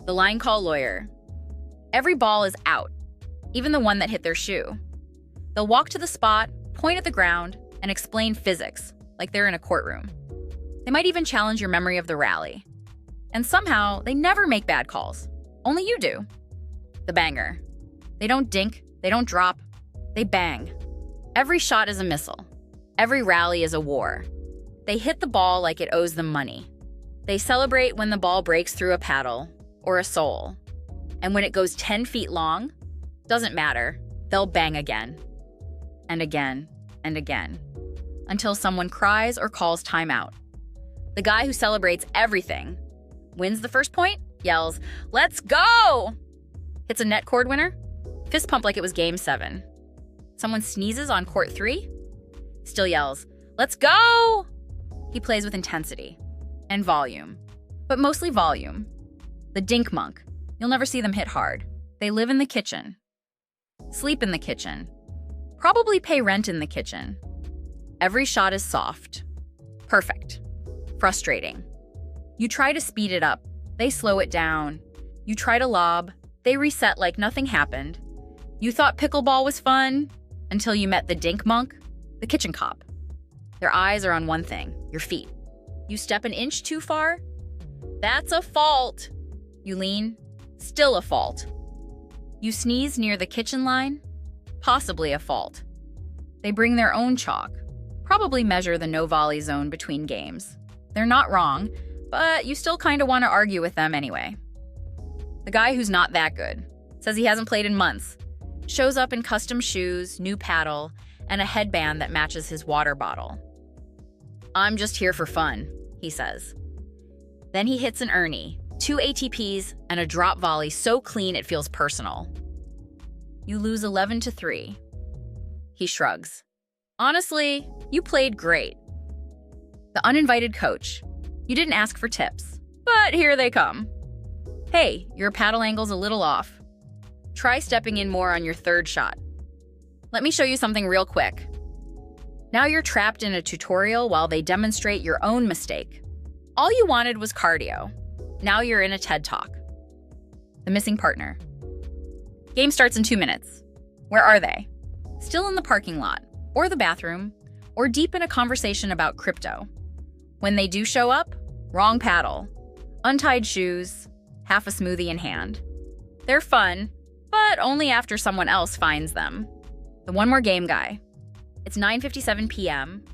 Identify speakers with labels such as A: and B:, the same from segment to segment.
A: The line call lawyer. Every ball is out, even the one that hit their shoe. They'll walk to the spot, point at the ground, and explain physics, like they're in a courtroom. They might even challenge your memory of the rally. And somehow, they never make bad calls. Only you do. The banger. They don't dink, they don't drop, they bang. Every shot is a missile. Every rally is a war. They hit the ball like it owes them money. They celebrate when the ball breaks through a paddle or a sole. And when it goes 10 feet long, doesn't matter, they'll bang again. And again, and again. Until someone cries or calls timeout. The guy who celebrates everything, wins the first point, yells, "Let's go!" Hits a net cord winner, fist pump like it was game 7. Someone sneezes on court 3, still yells, "Let's go!" He plays with intensity and volume, but mostly volume. The dink monk. You'll never see them hit hard. They live in the kitchen, sleep in the kitchen, probably pay rent in the kitchen. Every shot is soft, perfect, frustrating. You try to speed it up, they slow it down. You try to lob, they reset like nothing happened. You thought pickleball was fun until you met the dink monk, the kitchen cop. Their eyes are on one thing, your feet. You step an inch too far, that's a fault. You lean, still a fault. You sneeze near the kitchen line, possibly a fault. They bring their own chalk, probably measure the no-volley zone between games. They're not wrong, but you still kind of want to argue with them anyway. The guy who's not that good, says he hasn't played in months, shows up in custom shoes, new paddle, and a headband that matches his water bottle. "I'm just here for fun," he says. Then he hits an Ernie, 2 ATPs, and a drop volley so clean it feels personal. You lose 11-3. He shrugs. "Honestly, you played great." The uninvited coach. You didn't ask for tips, but here they come. "Hey, your paddle angle's a little off. Try stepping in more on your third shot. Let me show you something real quick." Now you're trapped in a tutorial while they demonstrate your own mistake. All you wanted was cardio. Now you're in a TED Talk. The missing partner. Game starts in 2 minutes. Where are they? Still in the parking lot, or the bathroom, or deep in a conversation about crypto. When they do show up, wrong paddle, untied shoes, half a smoothie in hand. They're fun, but only after someone else finds them. The one more game guy. It's 9:57 p.m.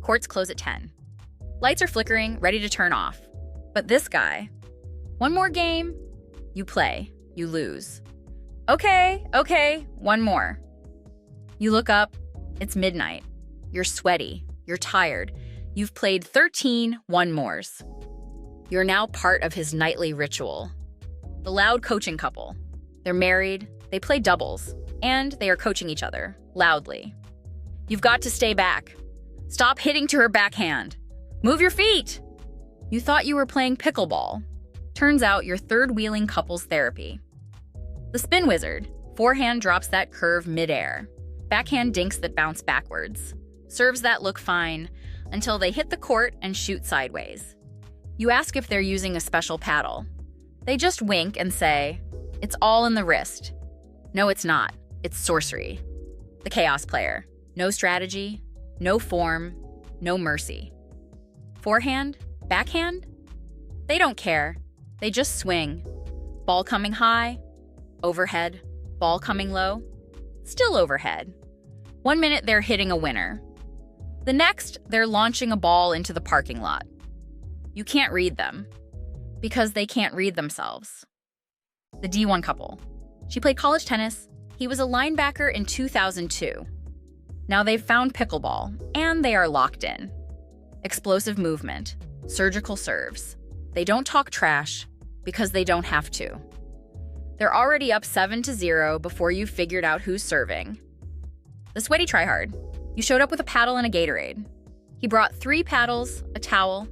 A: Courts close at 10. Lights are flickering, ready to turn off. But this guy, one more game, you play, you lose. Okay, one more. You look up, it's midnight. You're sweaty, you're tired. You've played 13 one-mores. You're now part of his nightly ritual. The loud coaching couple. They're married, they play doubles, and they are coaching each other, loudly. You've got to stay back. Stop hitting to her backhand. Move your feet! You thought you were playing pickleball. Turns out you're third-wheeling couples therapy. The spin wizard. Forehand drops that curve midair. Backhand dinks that bounce backwards. Serves that look fine until they hit the court and shoot sideways. You ask if they're using a special paddle. They just wink and say, "It's all in the wrist." No, it's not. It's sorcery. The chaos player. No strategy, no form, no mercy. Forehand? Backhand? They don't care. They just swing. Ball coming high, overhead, ball coming low, still overhead. 1 minute they're hitting a winner. The next, they're launching a ball into the parking lot. You can't read them, because they can't read themselves. The D1 couple. She played college tennis. He was a linebacker in 2002. Now they've found pickleball, and they are locked in. Explosive movement, surgical serves. They don't talk trash, because they don't have to. They're already up 7-0 before you've figured out who's serving. The sweaty tryhard. You showed up with a paddle and a Gatorade. He brought 3 paddles, a towel,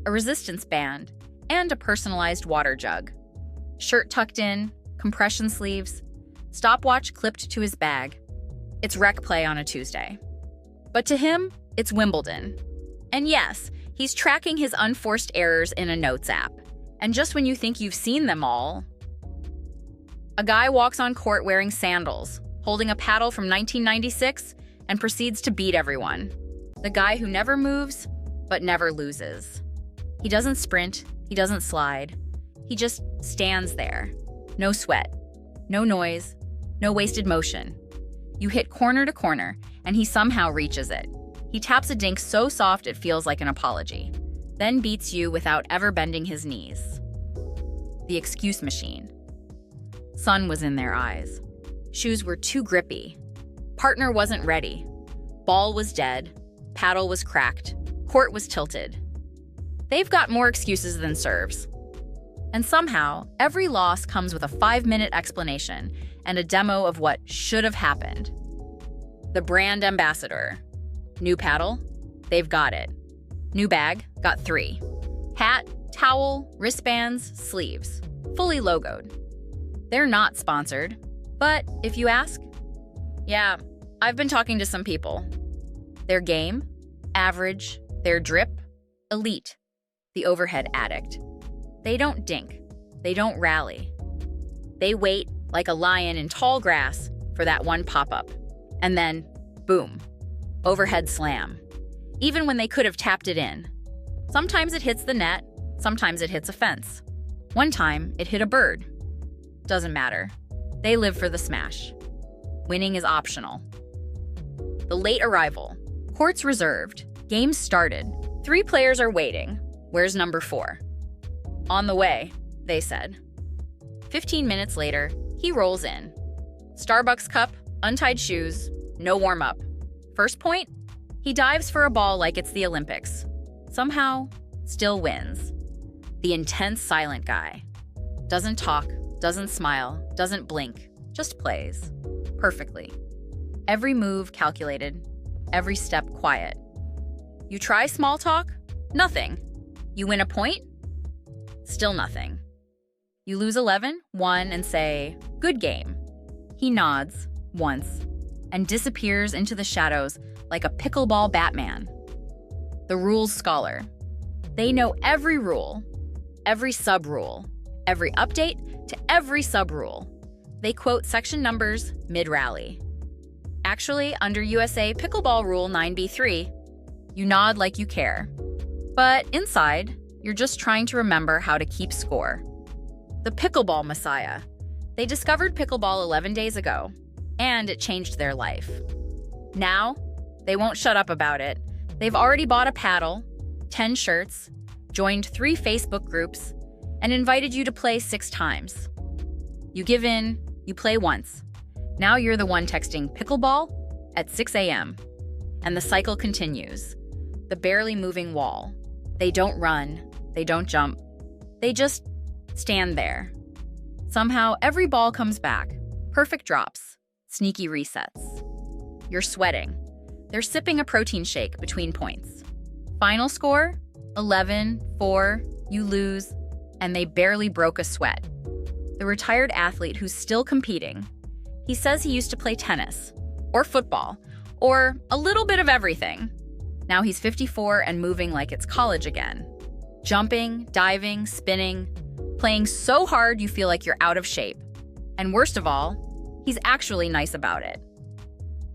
A: a resistance band, and a personalized water jug. Shirt tucked in, compression sleeves, stopwatch clipped to his bag. It's rec play on a Tuesday. But to him, it's Wimbledon. And yes, he's tracking his unforced errors in a notes app. And just when you think you've seen them all, A guy walks on court wearing sandals, holding a paddle from 1996, and proceeds to beat everyone. The guy who never moves, but never loses. He doesn't sprint, he doesn't slide. He just stands there. No sweat, no noise, no wasted motion. You hit corner to corner, and he somehow reaches it. He taps a dink so soft it feels like an apology, then beats you without ever bending his knees. The excuse machine. Sun was in their eyes. Shoes were too grippy. Partner wasn't ready. Ball was dead. Paddle was cracked. Court was tilted. They've got more excuses than serves. And somehow, every loss comes with a 5-minute explanation and a demo of what should have happened. The brand ambassador. New paddle? They've got it. New bag? Got 3. Hat, towel, wristbands, sleeves. Fully logoed. They're not sponsored. But if you ask, yeah, I've been talking to some people. Their game? Average. Their drip? Elite. The overhead addict. They don't dink. They don't rally. They wait like a lion in tall grass for that one pop-up. And then, boom, overhead slam. Even when they could have tapped it in. Sometimes it hits the net, sometimes it hits a fence. One time, it hit a bird. Doesn't matter. They live for the smash. Winning is optional. The late arrival. Courts reserved. Games started. 3 players are waiting. Where's number 4? On the way, they said. 15 minutes later, he rolls in. Starbucks cup, untied shoes, no warm-up. First point? He dives for a ball like it's the Olympics. Somehow, still wins. The intense silent guy. Doesn't talk, doesn't smile, doesn't blink, just plays. Perfectly. Every move calculated, every step quiet. You try small talk? Nothing. You win a point? Still nothing. You lose 11, 1, and say, good game. He nods, once, and disappears into the shadows like a pickleball Batman. The rules scholar. They know every rule, every sub-rule, every update to every sub-rule. They quote section numbers mid-rally. Actually, under USA Pickleball Rule 9b3, you nod like you care. But inside, you're just trying to remember how to keep score. The Pickleball Messiah. They discovered pickleball 11 days ago, and it changed their life. Now, they won't shut up about it. They've already bought a paddle, 10 shirts, joined 3 Facebook groups, and invited you to play 6 times. You give in, you play once. Now you're the one texting pickleball at 6 a.m. And the cycle continues. The barely moving wall. They don't run, they don't jump. They just stand there. Somehow every ball comes back. Perfect drops, sneaky resets. You're sweating. They're sipping a protein shake between points. Final score? 11-4, you lose, and they barely broke a sweat. The retired athlete who's still competing. He says he used to play tennis, or football, or a little bit of everything. Now he's 54 and moving like it's college again. Jumping, diving, spinning, playing so hard you feel like you're out of shape. And worst of all, he's actually nice about it.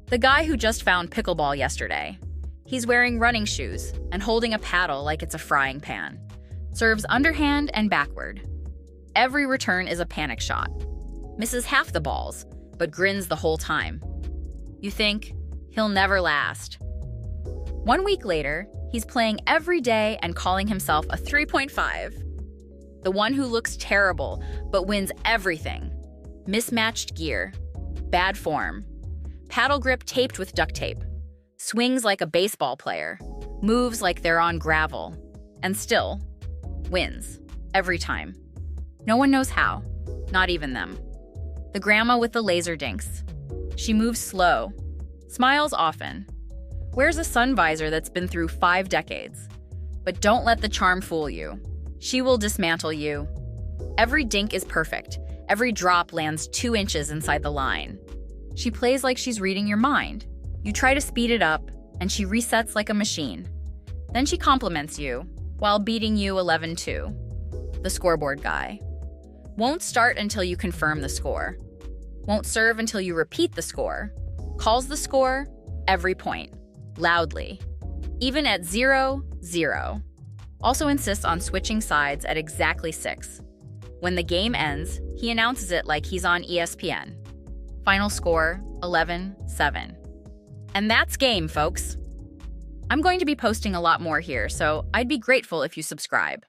A: The guy who just found pickleball yesterday. He's wearing running shoes and holding a paddle like it's a frying pan. Serves underhand and backward. Every return is a panic shot. Misses half the balls, but grins the whole time. You think, he'll never last. 1 week later, he's playing every day and calling himself a 3.5. The one who looks terrible, but wins everything. Mismatched gear. Bad form. Paddle grip taped with duct tape. Swings like a baseball player. Moves like they're on gravel. And still, wins. Every time. No one knows how. Not even them. The grandma with the laser dinks. She moves slow. Smiles often. Wears a sun visor that's been through 5 decades. But don't let the charm fool you. She will dismantle you. Every dink is perfect. Every drop lands 2 inches inside the line. She plays like she's reading your mind. You try to speed it up, and she resets like a machine. Then she compliments you, while beating you 11-2. The scoreboard guy. Won't start until you confirm the score. Won't serve until you repeat the score. Calls the score every point, loudly, even at 0-0. Also insists on switching sides at exactly 6. When the game ends, he announces it like he's on ESPN. Final score, 11-7. And that's game, folks. I'm going to be posting a lot more here, so I'd be grateful if you subscribe.